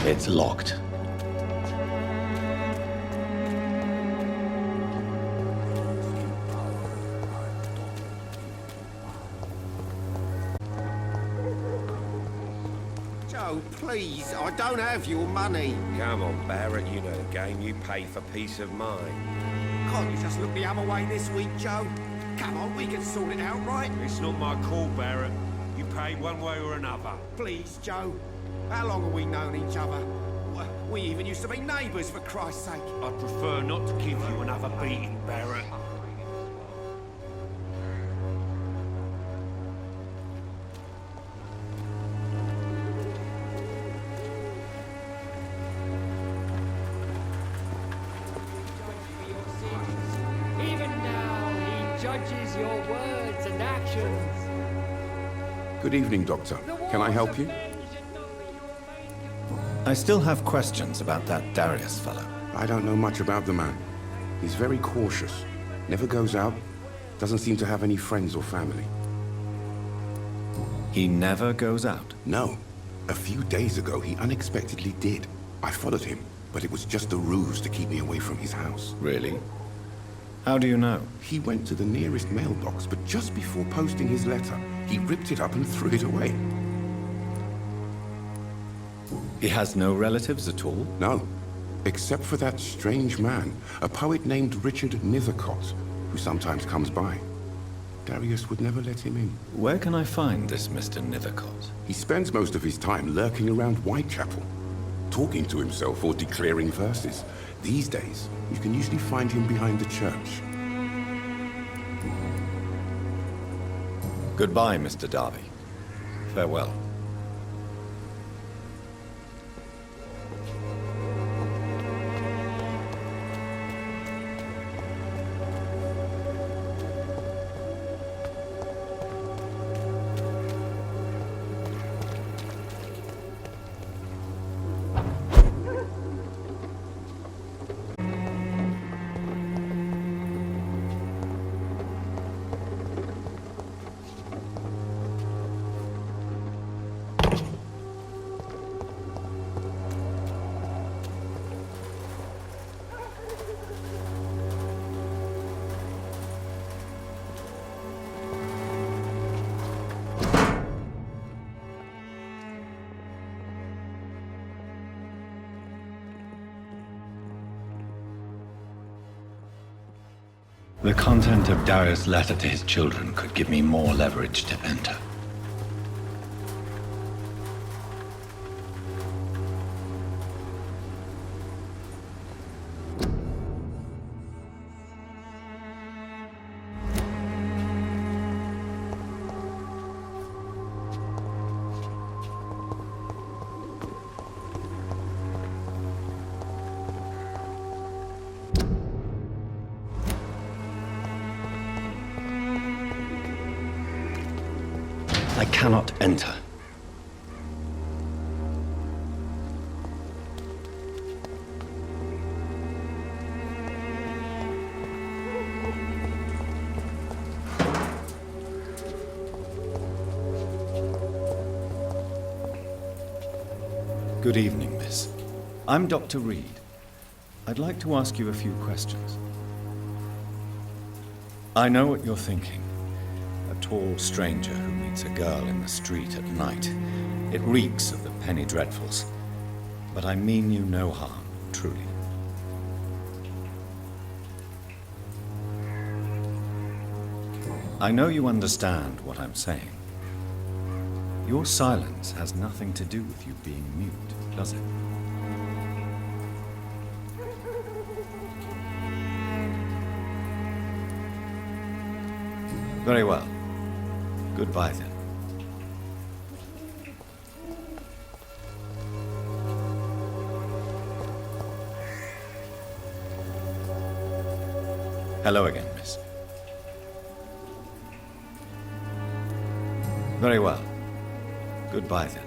It's locked. Joe, please, I don't have your money. Come on, Barrett, you know the game. You pay for peace of mind. Can't you just look the other way this week, Joe? Come on, we can sort it out, right? It's not my call, Barrett. You pay one way or another. Please, Joe. How long have we known each other? We even used to be neighbours, for Christ's sake. I'd prefer not to give you another beating, Barrett. Even now, he judges your words and actions. Good evening, Doctor. Can I help you? I still have questions about that Darius fellow. I don't know much about the man. He's very cautious. Never goes out. Doesn't seem to have any friends or family. He never goes out. No. A few days ago, he unexpectedly did. I followed him, but it was just a ruse to keep me away from his house. Really? How do you know? He went to the nearest mailbox, but just before posting his letter, he ripped it up and threw it away. He has no relatives at all? No. Except for that strange man, a poet named Richard Nithercott, who sometimes comes by. Darius would never let him in. Where can I find this Mr. Nithercott? He spends most of his time lurking around Whitechapel, talking to himself or declaring verses. These days, you can usually find him behind the church. Goodbye, Mr. Darby. Farewell. The content of Darius' letter to his children could give me more leverage to enter. I cannot enter. Good evening, miss. I'm Dr. Reed. I'd like to ask you a few questions. I know what you're thinking. A tall stranger who meets a girl in the street at night. It reeks of the penny dreadfuls. But I mean you no harm, truly. I know you understand what I'm saying. Your silence has nothing to do with you being mute, does it? Very well. Goodbye, then. Hello again, miss. Very well. Goodbye, then.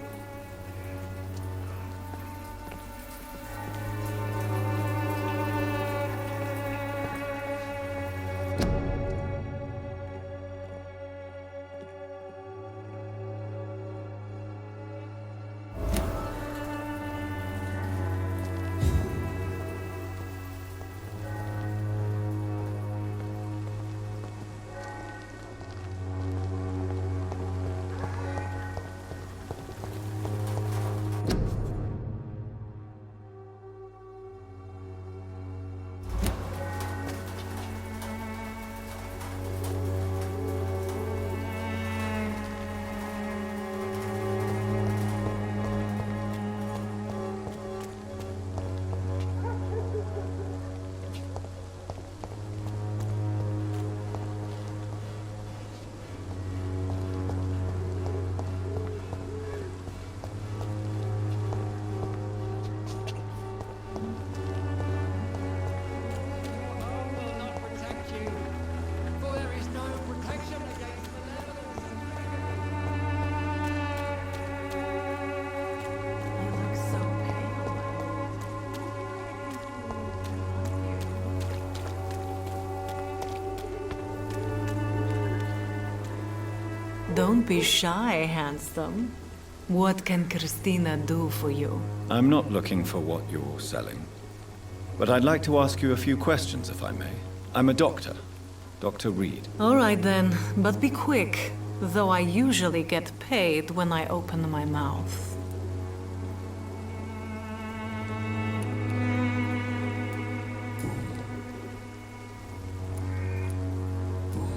Don't be shy, handsome. What can Christina do for you? I'm not looking for what you're selling. But I'd like to ask you a few questions, if I may. I'm a doctor. Dr. Reed. All right then, but be quick. Though I usually get paid when I open my mouth.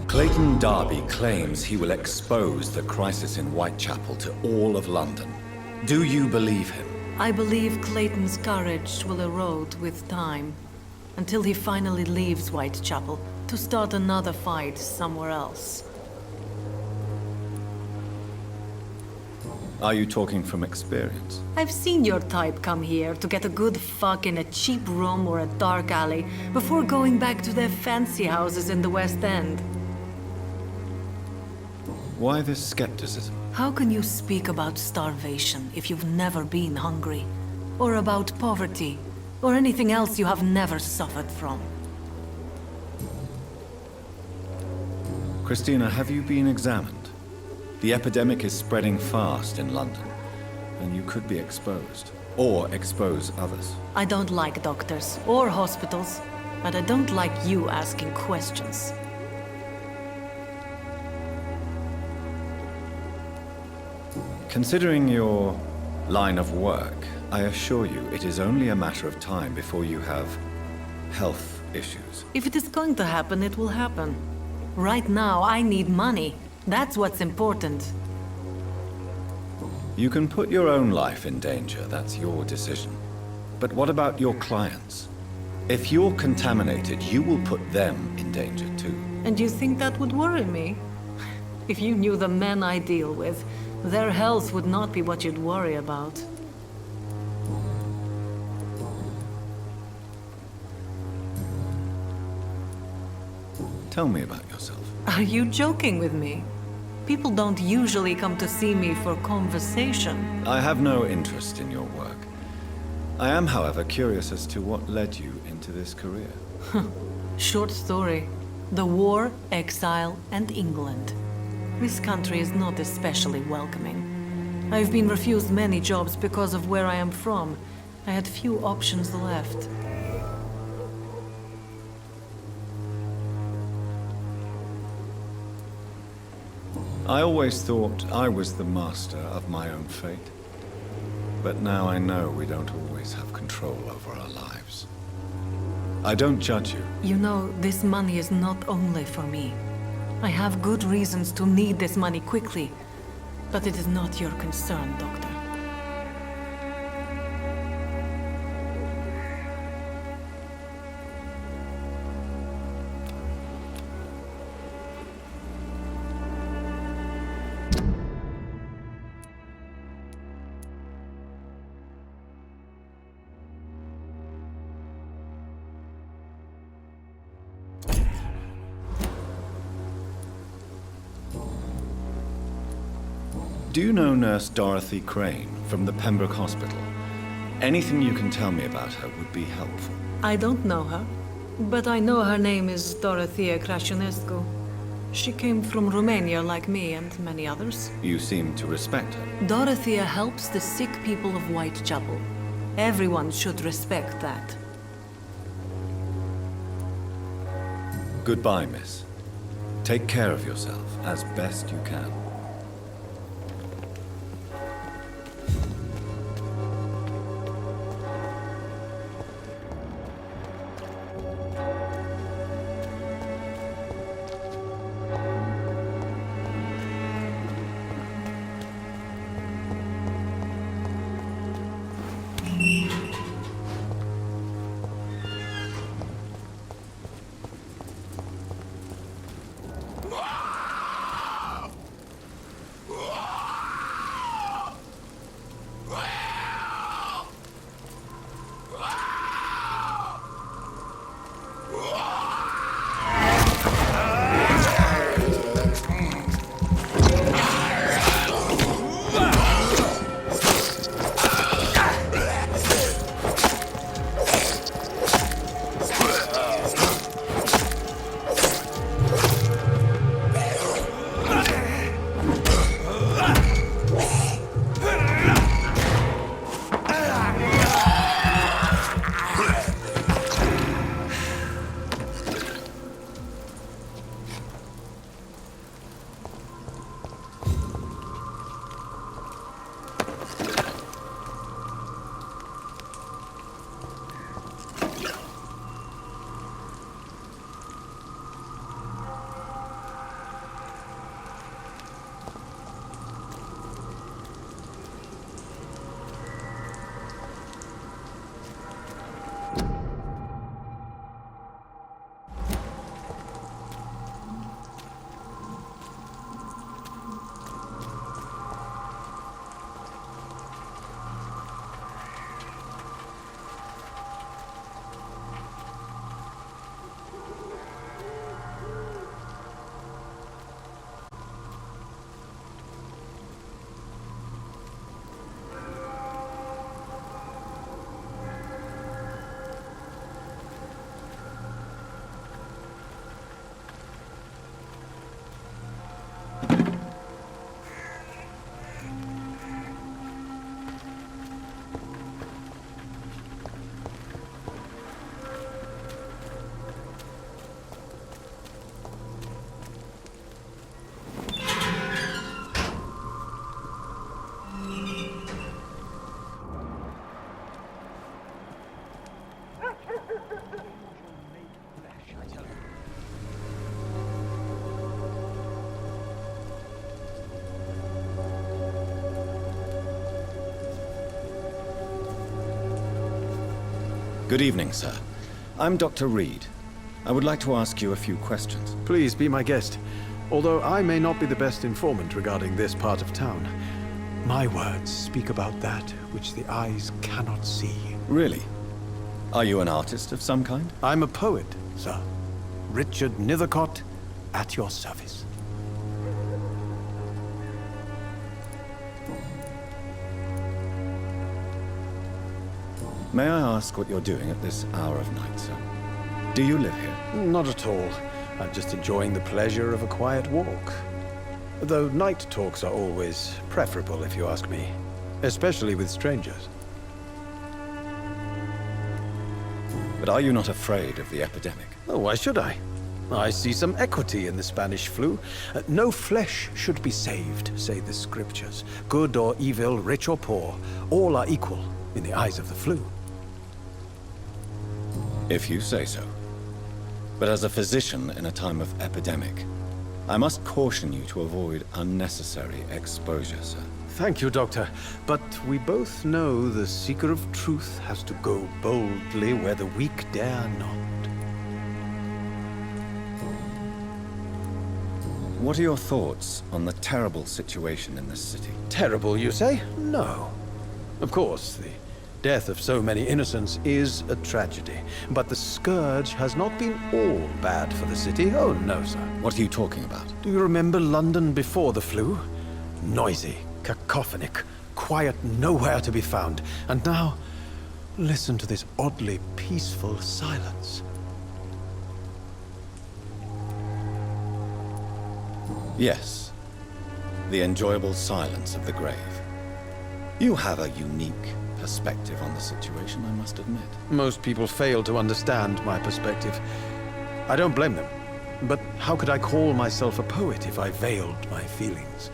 Clayton Darby claims he will expose the crisis in Whitechapel to all of London. Do you believe him? I believe Clayton's courage will erode with time, until he finally leaves Whitechapel to start another fight somewhere else. Are you talking from experience? I've seen your type come here to get a good fuck in a cheap room or a dark alley before going back to their fancy houses in the West End. Why this skepticism? How can you speak about starvation if you've never been hungry? Or about poverty? Or anything else you have never suffered from? Christina, have you been examined? The epidemic is spreading fast in London, and you could be exposed. Or expose others. I don't like doctors or hospitals, but I don't like you asking questions. Considering your line of work, I assure you it is only a matter of time before you have health issues. If it is going to happen, it will happen. Right now, I need money. That's what's important. You can put your own life in danger, that's your decision. But what about your clients? If you're contaminated, you will put them in danger too. And you think that would worry me? If you knew the men I deal with, their health would not be what you'd worry about. Tell me about yourself. Are you joking with me? People don't usually come to see me for conversation. I have no interest in your work. I am, however, curious as to what led you into this career. Short story. The war, exile, and England. This country is not especially welcoming. I've been refused many jobs because of where I am from. I had few options left. I always thought I was the master of my own fate. But now I know we don't always have control over our lives. I don't judge you. You know, this money is not only for me. I have good reasons to need this money quickly, but it is not your concern, Doctor. Do you know Nurse Dorothy Crane from the Pembroke Hospital? Anything you can tell me about her would be helpful. I don't know her, but I know her name is Dorothea Crăciunescu. She came from Romania like me and many others. You seem to respect her. Dorothea helps the sick people of Whitechapel. Everyone should respect that. Goodbye, miss. Take care of yourself as best you can. Good evening, sir. I'm Dr. Reed. I would like to ask you a few questions. Please be my guest. Although I may not be the best informant regarding this part of town, my words speak about that which the eyes cannot see. Really? Are you an artist of some kind? I'm a poet, sir. Richard Nethercott, at your service. May I ask what you're doing at this hour of night, sir? Do you live here? Not at all. I'm just enjoying the pleasure of a quiet walk. Though night talks are always preferable, if you ask me. Especially with strangers. But are you not afraid of the epidemic? Oh, why should I? I see some equity in the Spanish flu. No flesh should be saved, say the scriptures. Good or evil, rich or poor, all are equal in the eyes of the flu. If you say so. But as a physician in a time of epidemic, I must caution you to avoid unnecessary exposure, sir. Thank you, Doctor. But we both know the seeker of truth has to go boldly where the weak dare not. What are your thoughts on the terrible situation in this city? Terrible, you say? No. Of course, the death of so many innocents is a tragedy. But the scourge has not been all bad for the city. Oh, no, sir. What are you talking about? Do you remember London before the flu? Noisy, cacophonic, quiet nowhere to be found. And now, listen to this oddly peaceful silence. Yes. The enjoyable silence of the grave. You have a unique perspective on the situation, I must admit. Most people fail to understand my perspective. I don't blame them. But how could I call myself a poet if I veiled my feelings?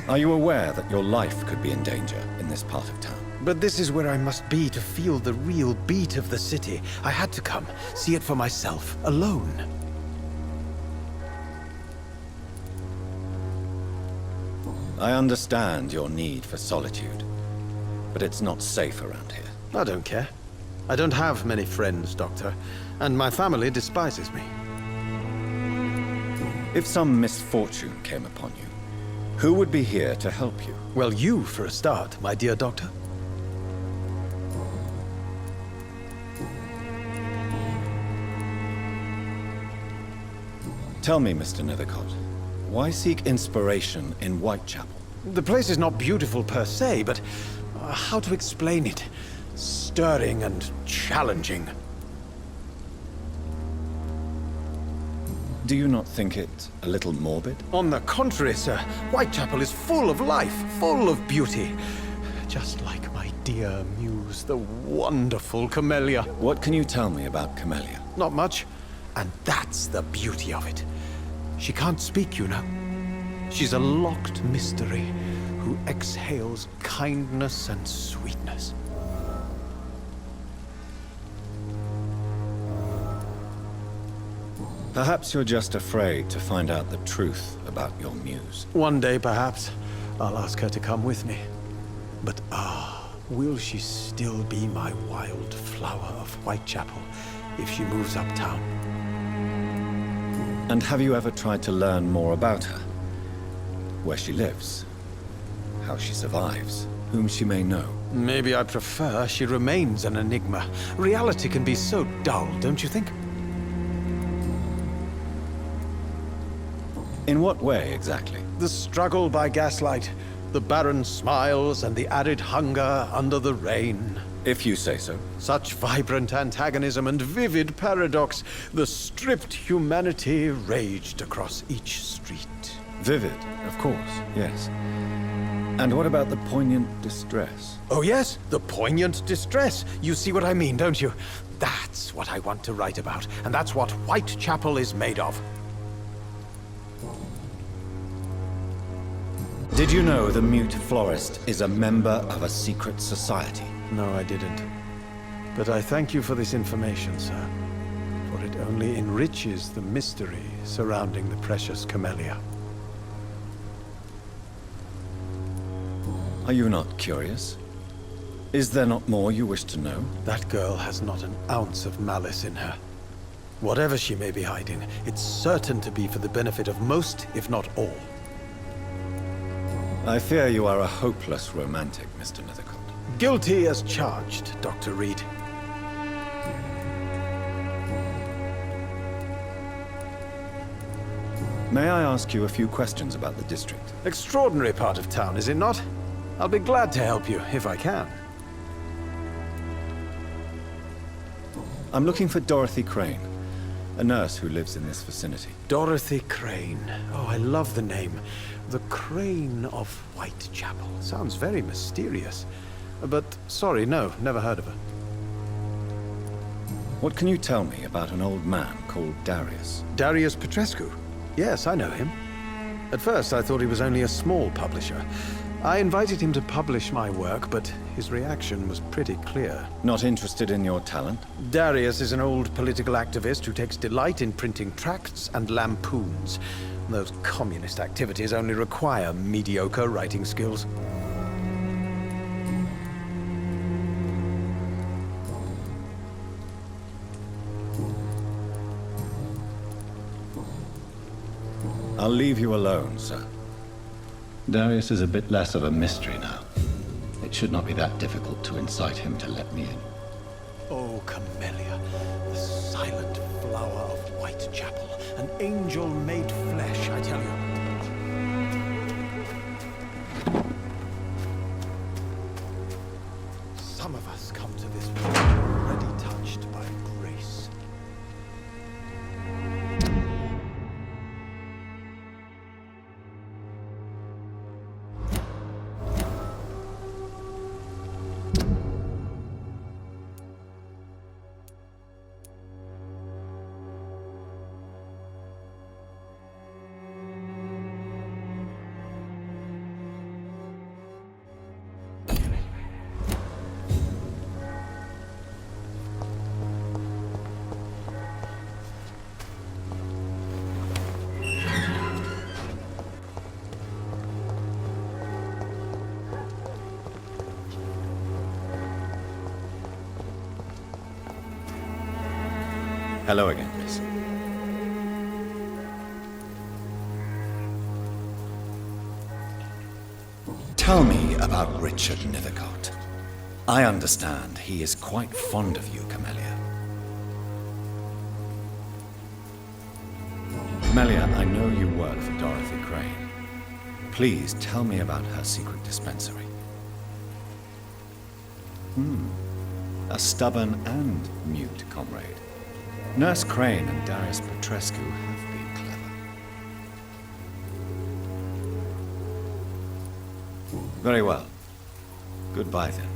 Are you aware that your life could be in danger in this part of town? But this is where I must be to feel the real beat of the city. I had to come, see it for myself, alone. I understand your need for solitude, but it's not safe around here. I don't care. I don't have many friends, Doctor, and my family despises me. If some misfortune came upon you, who would be here to help you? Well, you for a start, my dear Doctor. Tell me, Mr. Nethercott, why seek inspiration in Whitechapel? The place is not beautiful per se, but how to explain it? Stirring and challenging. Do you not think it a little morbid? On the contrary, sir. Whitechapel is full of life, full of beauty. Just like my dear muse, the wonderful Camellia. What can you tell me about Camellia? Not much. And that's the beauty of it. She can't speak, you know. She's a locked mystery who exhales kindness and sweetness. Perhaps you're just afraid to find out the truth about your muse. One day, perhaps, I'll ask her to come with me. But will she still be my wild flower of Whitechapel if she moves uptown? And have you ever tried to learn more about her? Where she lives, how she survives, whom she may know? Maybe I prefer she remains an enigma. Reality can be so dull, don't you think? In what way, exactly? The struggle by gaslight, the barren smiles and the arid hunger under the rain. If you say so. Such vibrant antagonism and vivid paradox, the stripped humanity raged across each street. Vivid, of course, yes. And what about the poignant distress? Oh yes, the poignant distress. You see what I mean, don't you? That's what I want to write about, and that's what Whitechapel is made of. Did you know the mute florist is a member of a secret society? No, I didn't. But I thank you for this information, sir. For it only enriches the mystery surrounding the precious Camellia. Are you not curious? Is there not more you wish to know? That girl has not an ounce of malice in her. Whatever she may be hiding, it's certain to be for the benefit of most, if not all. I fear you are a hopeless romantic, Mr. Nethercott. Guilty as charged, Dr. Reed. May I ask you a few questions about the district? Extraordinary part of town, is it not? I'll be glad to help you, if I can. I'm looking for Dorothy Crane, a nurse who lives in this vicinity. Dorothy Crane. Oh, I love the name. The Crane of Whitechapel. Sounds very mysterious. But, sorry, no, never heard of her. What can you tell me about an old man called Darius? Darius Petrescu? Yes, I know him. At first, I thought he was only a small publisher. I invited him to publish my work, but his reaction was pretty clear. Not interested in your talent? Darius is an old political activist who takes delight in printing tracts and lampoons. Those communist activities only require mediocre writing skills. I'll leave you alone, sir. Darius is a bit less of a mystery now. It should not be that difficult to incite him to let me in. Oh, Camellia, the silent flower of Whitechapel. An angel made flesh, I tell you. Some of us come to this world already touched by grace. Hello again, miss. Tell me about Richard Nethercott. I understand he is quite fond of you, Camellia. Camellia, I know you work for Dorothy Crane. Please tell me about her secret dispensary. A stubborn and mute comrade. Nurse Crane and Darius Petrescu have been clever. Very well. Goodbye then.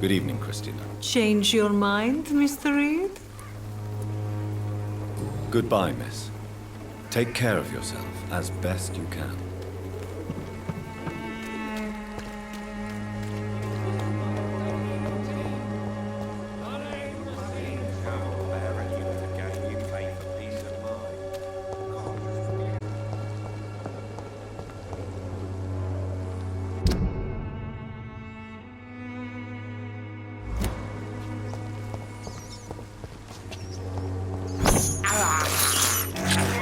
Good evening, Christina. Change your mind, Mr. Reed? Goodbye, miss. Take care of yourself as best you can.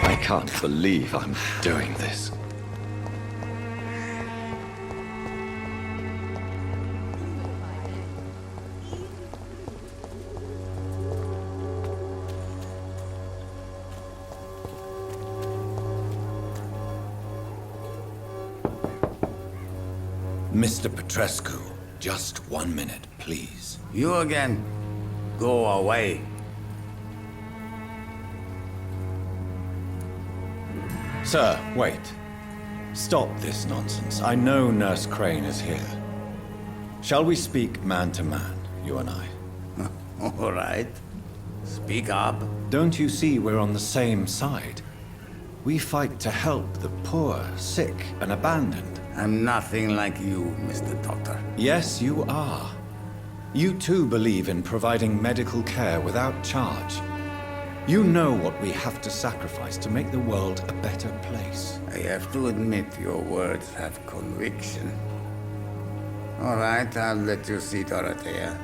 I can't believe I'm doing this. Mr. Petrescu, just 1 minute, please. You again. Go away. Sir, wait. Stop this nonsense. I know Nurse Crane is here. Shall we speak man to man, you and I? All right. Speak up. Don't you see we're on the same side? We fight to help the poor, sick, and abandoned. I'm nothing like you, Mr. Doctor. Yes, you are. You too believe in providing medical care without charge. You know what we have to sacrifice to make the world a better place. I have to admit your words have conviction. All right, I'll let you see Dorothea.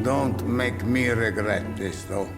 Don't make me regret this, though.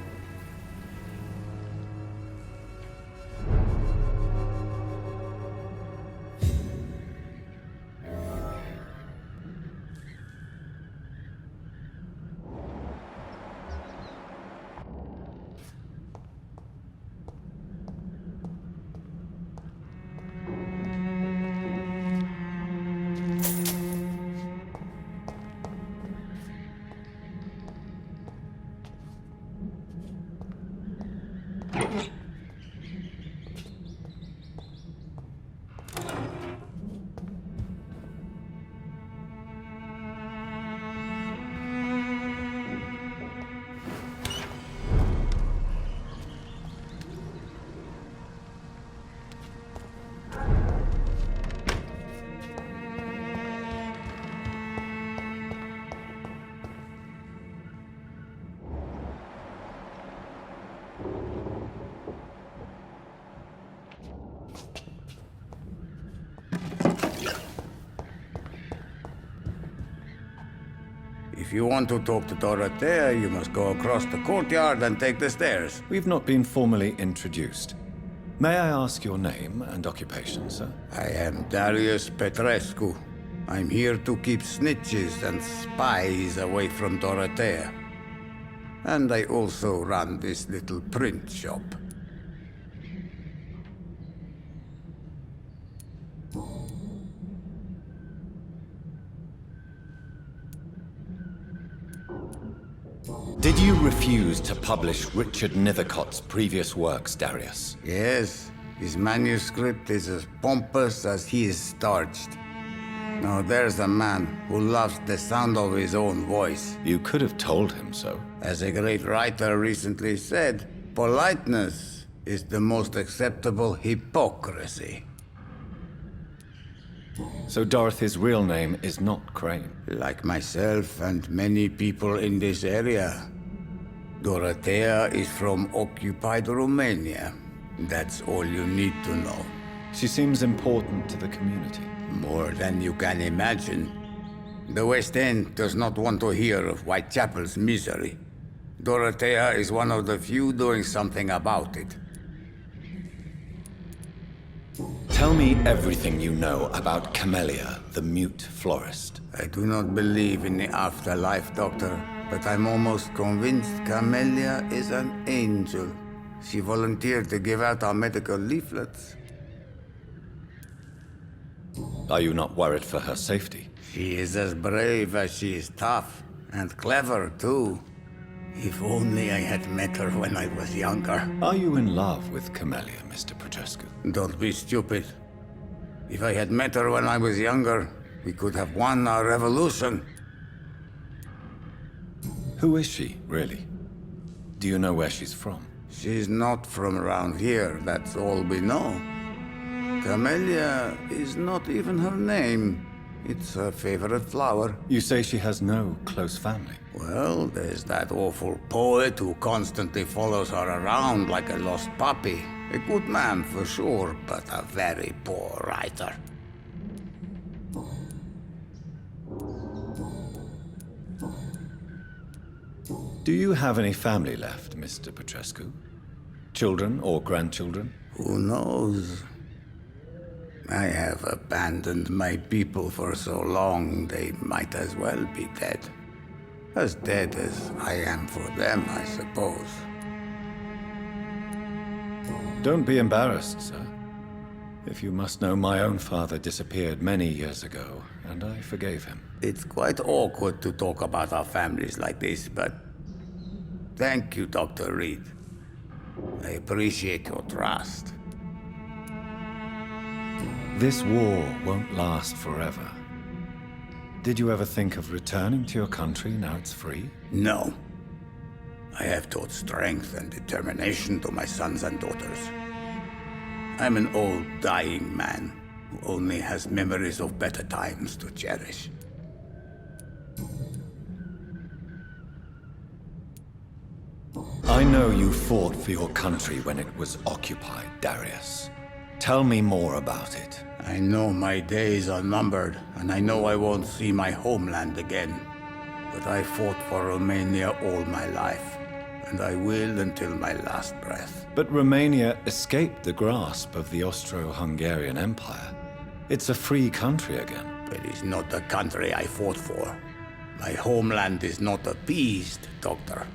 If you want to talk to Dorothea, you must go across the courtyard and take the stairs. We've not been formally introduced. May I ask your name and occupation, sir? I am Darius Petrescu. I'm here to keep snitches and spies away from Dorothea. And I also run this little print shop. Did you refuse to publish Richard Nethercott's previous works, Darius? Yes, his manuscript is as pompous as he is starched. Now there's a man who loves the sound of his own voice. You could have told him so. As a great writer recently said, politeness is the most acceptable hypocrisy. So Dorothy's real name is not Crane. Like myself and many people in this area, Dorothea is from occupied Romania. That's all you need to know. She seems important to the community. More than you can imagine. The West End does not want to hear of Whitechapel's misery. Dorothea is one of the few doing something about it. Tell me everything you know about Camellia, the mute florist. I do not believe in the afterlife, Doctor, but I'm almost convinced Camellia is an angel. She volunteered to give out our medical leaflets. Are you not worried for her safety? She is as brave as she is tough, and clever, too. If only I had met her when I was younger. Are you in love with Camellia, Mr. Petrescu? Don't be stupid. If I had met her when I was younger, we could have won our revolution. Who is she, really? Do you know where she's from? She's not from around here, that's all we know. Camellia is not even her name. It's her favorite flower. You say she has no close family? Well, there's that awful poet who constantly follows her around like a lost puppy. A good man for sure, but a very poor writer. Do you have any family left, Mr. Petrescu? Children or grandchildren? Who knows? I have abandoned my people for so long, they might as well be dead. As dead as I am for them, I suppose. Don't be embarrassed, sir. If you must know, my own father disappeared many years ago, and I forgave him. It's quite awkward to talk about our families like this, but thank you, Dr. Reed. I appreciate your trust. This war won't last forever. Did you ever think of returning to your country now it's free? No. I have taught strength and determination to my sons and daughters. I'm an old, dying man who only has memories of better times to cherish. I know you fought for your country when it was occupied, Darius. Tell me more about it. I know my days are numbered, and I know I won't see my homeland again. But I fought for Romania all my life, and I will until my last breath. But Romania escaped the grasp of the Austro-Hungarian Empire. It's a free country again. It is not the country I fought for. My homeland is not appeased, Doctor.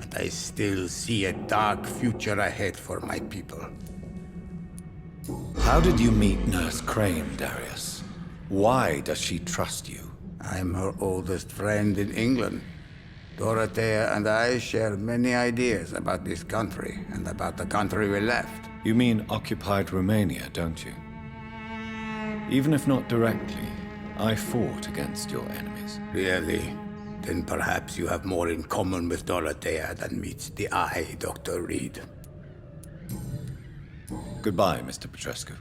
And I still see a dark future ahead for my people. How did you meet Nurse Crane, Darius? Why does she trust you? I'm her oldest friend in England. Dorothea and I share many ideas about this country and about the country we left. You mean occupied Romania, don't you? Even if not directly, I fought against your enemies. Really? Then perhaps you have more in common with Dorothea than meets the eye, Dr. Reed. Goodbye, Mr. Petrescu.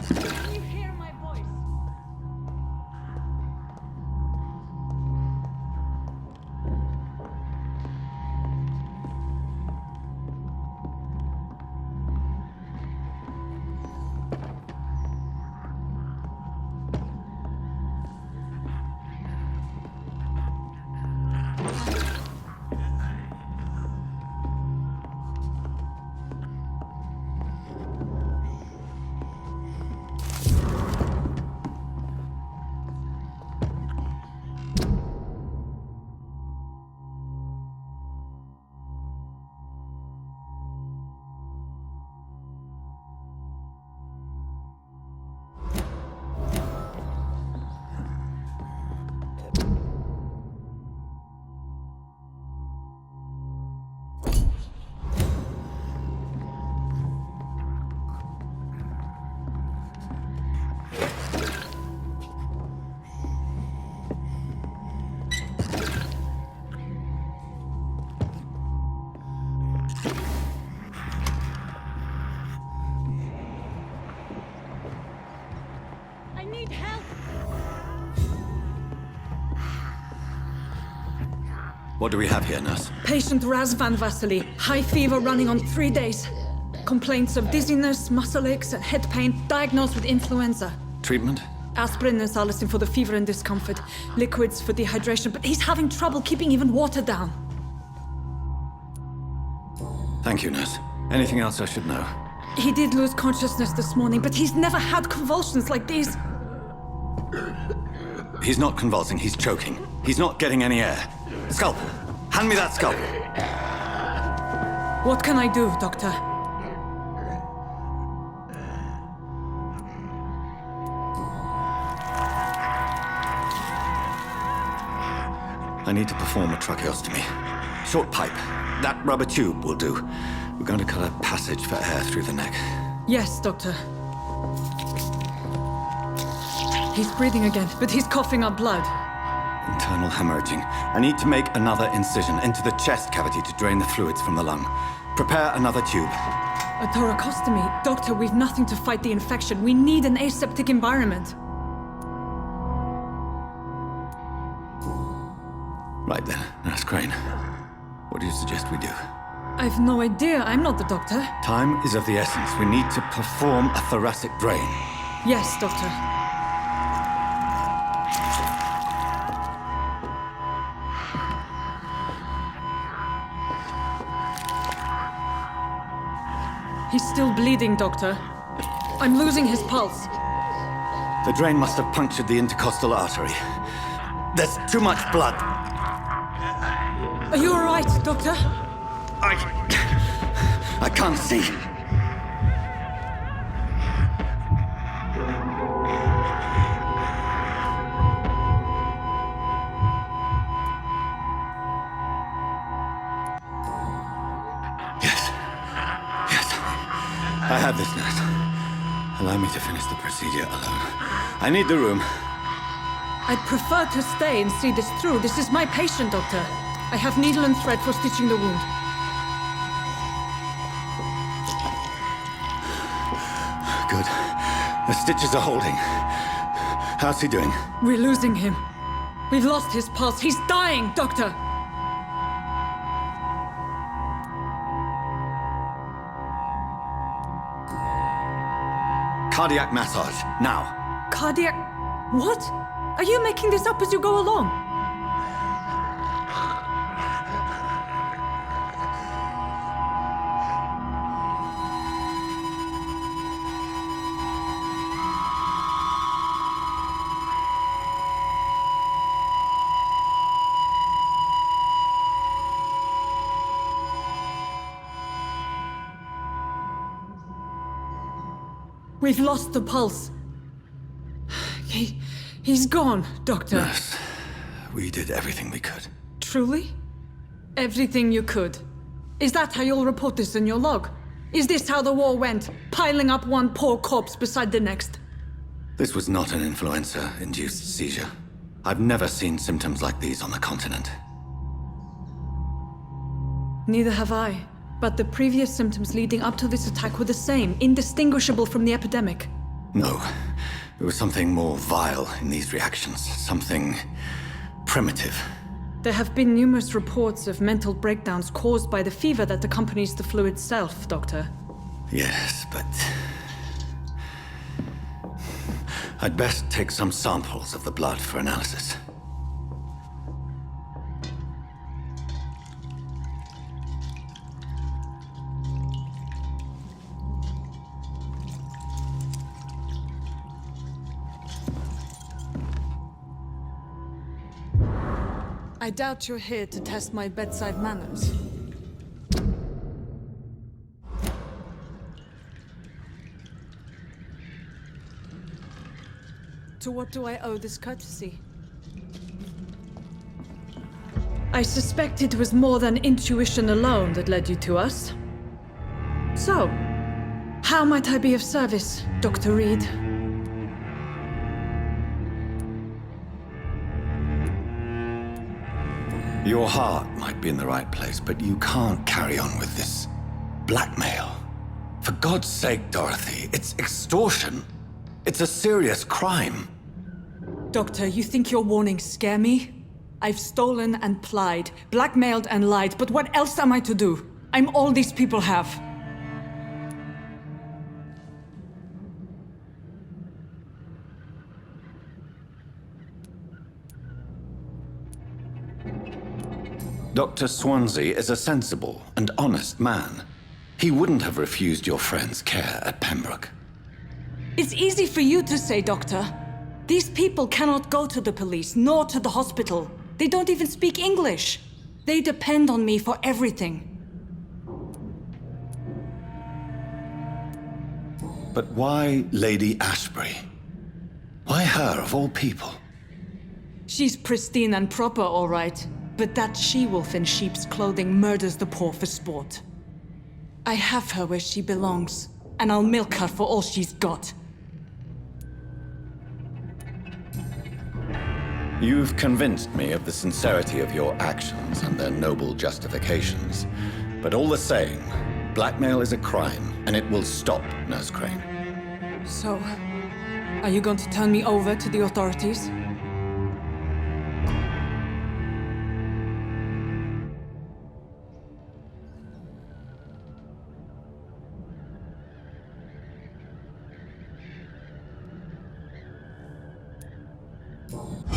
Can you hear my voice? What do we have here, nurse? Patient Razvan Vasily. High fever running on 3 days. Complaints of dizziness, muscle aches, and head pain. Diagnosed with influenza. Treatment? Aspirin and salicin for the fever and discomfort. Liquids for dehydration, but he's having trouble keeping even water down. Thank you, nurse. Anything else I should know? He did lose consciousness this morning, but he's never had convulsions like these. He's not convulsing, he's choking. He's not getting any air. Scalpel! Hand me that scalpel! What can I do, Doctor? I need to perform a tracheostomy. Short pipe. That rubber tube will do. We're going to cut a passage for air through the neck. Yes, Doctor. He's breathing again, but he's coughing up blood. Internal hemorrhaging. I need to make another incision into the chest cavity to drain the fluids from the lung. Prepare another tube. A thoracostomy. Doctor, we've nothing to fight the infection. We need an aseptic environment. Right then, Nurse Crane. What do you suggest we do? I've no idea. I'm not the doctor. Time is of the essence. We need to perform a thoracic drain. Yes, doctor. He's still bleeding, Doctor. I'm losing his pulse. The drain must have punctured the intercostal artery. There's too much blood. Are you all right, Doctor? I can't see. I have this, nurse. Allow me to finish the procedure alone. I need the room. I'd prefer to stay and see this through. This is my patient, Doctor. I have needle and thread for stitching the wound. Good. The stitches are holding. How's he doing? We're losing him. We've lost his pulse. He's dying, Doctor! Cardiac massage, now. Cardiac... What? Are you making this up as you go along? We've lost the pulse. He's gone, Doctor. Nurse, we did everything we could. Truly? Everything you could. Is that how you'll report this in your log? Is this how the war went? Piling up one poor corpse beside the next? This was not an influenza-induced seizure. I've never seen symptoms like these on the continent. Neither have I. But the previous symptoms leading up to this attack were the same, indistinguishable from the epidemic. No. There was something more vile in these reactions. Something primitive. There have been numerous reports of mental breakdowns caused by the fever that accompanies the flu itself, Doctor. Yes, but... I'd best take some samples of the blood for analysis. I doubt you're here to test my bedside manners. To what do I owe this courtesy? I suspect it was more than intuition alone that led you to us. So, how might I be of service, Dr. Reed? Your heart might be in the right place, but you can't carry on with this blackmail. For God's sake, Dorothy, it's extortion. It's a serious crime. Doctor, you think your warnings scare me? I've stolen and plied, blackmailed and lied, but what else am I to do? I'm all these people have. Dr. Swansea is a sensible and honest man. He wouldn't have refused your friend's care at Pembroke. It's easy for you to say, Doctor. These people cannot go to the police, nor to the hospital. They don't even speak English. They depend on me for everything. But why Lady Ashbury? Why her, of all people? She's pristine and proper, all right. But that she-wolf in sheep's clothing murders the poor for sport. I have her where she belongs, and I'll milk her for all she's got. You've convinced me of the sincerity of your actions and their noble justifications. But all the same, blackmail is a crime, and it will stop, Nurse Crane. So, are you going to turn me over to the authorities?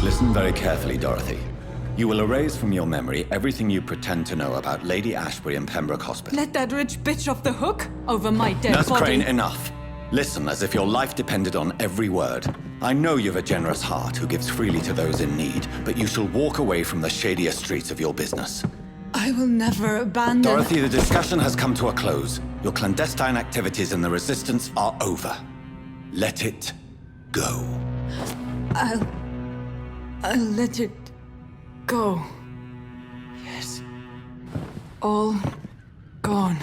Listen very carefully, Dorothy. You will erase from your memory everything you pretend to know about Lady Ashbury and Pembroke Hospital. Let that rich bitch off the hook over my dead Nurse body. Crane, enough. Listen as if your life depended on every word. I know you've a generous heart who gives freely to those in need, but you shall walk away from the shadier streets of your business. I will never abandon... Dorothy, the discussion has come to a close. Your clandestine activities in the Resistance are over. Let it go. I'll let it go. Yes. All gone.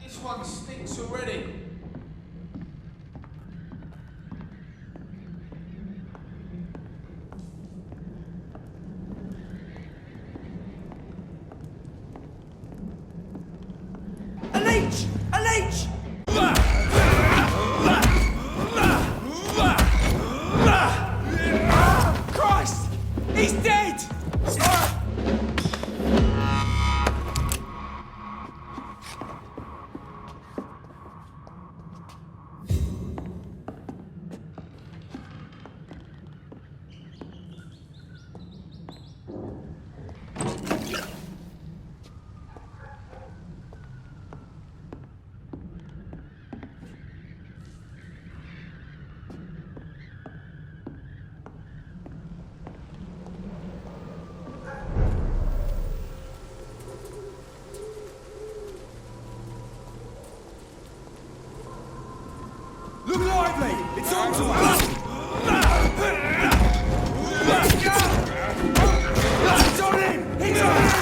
This one stinks already. A leech! A leech! Christ! He's dead! Look lively! It's on to us! It's on him! He's on him!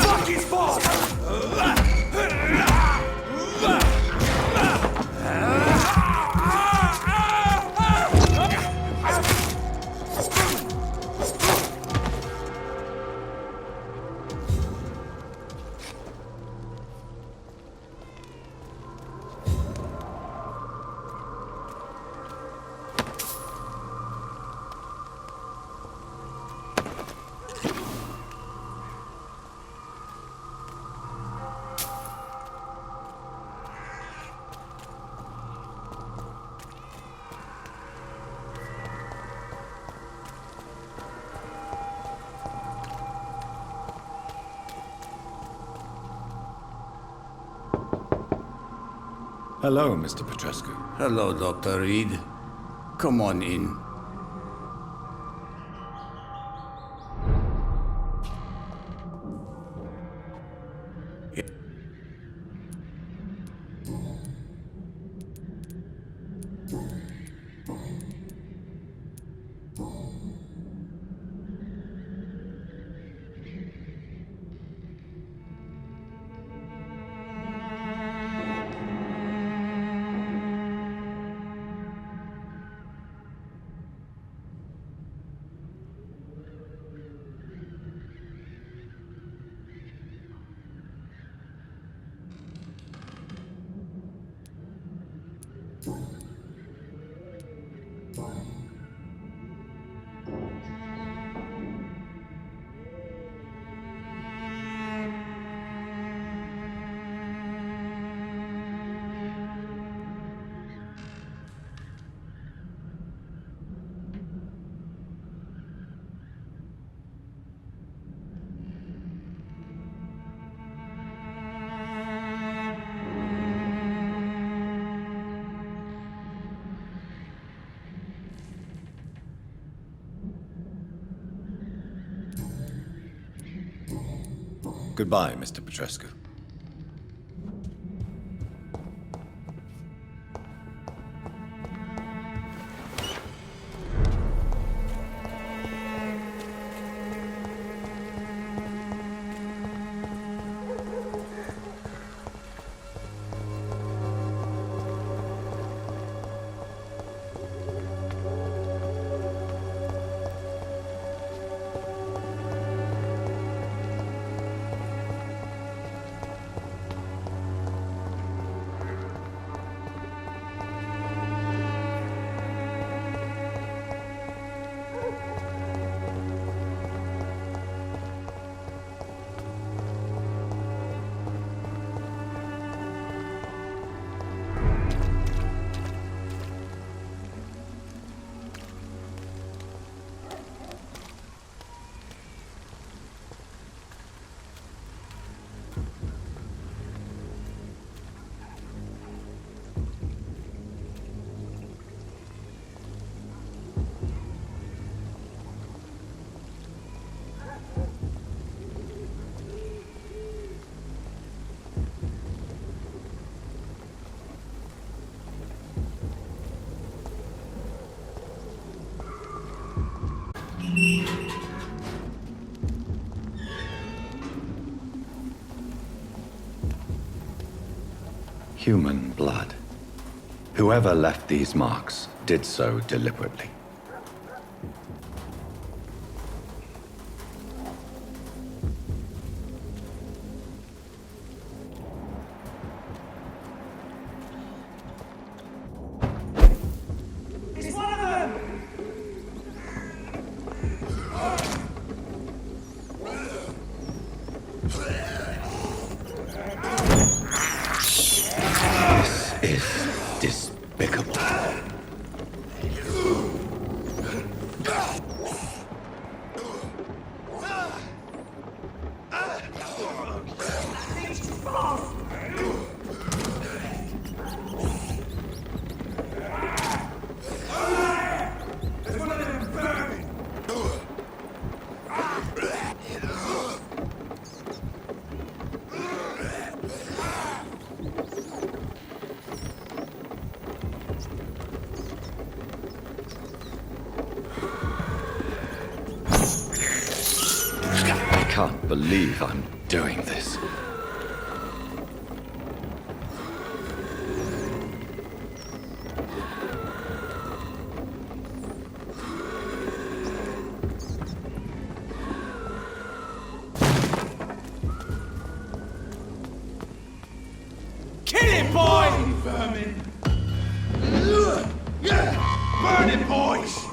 Fuck his boss! Hello, Mr. Petrescu. Hello, Dr. Reed. Come on in. Goodbye, Mr. Petrescu. Human blood. Whoever left these marks did so deliberately. Despicable. I can't believe I'm doing this. Kill him, boy! Vermin! Burn him, boys!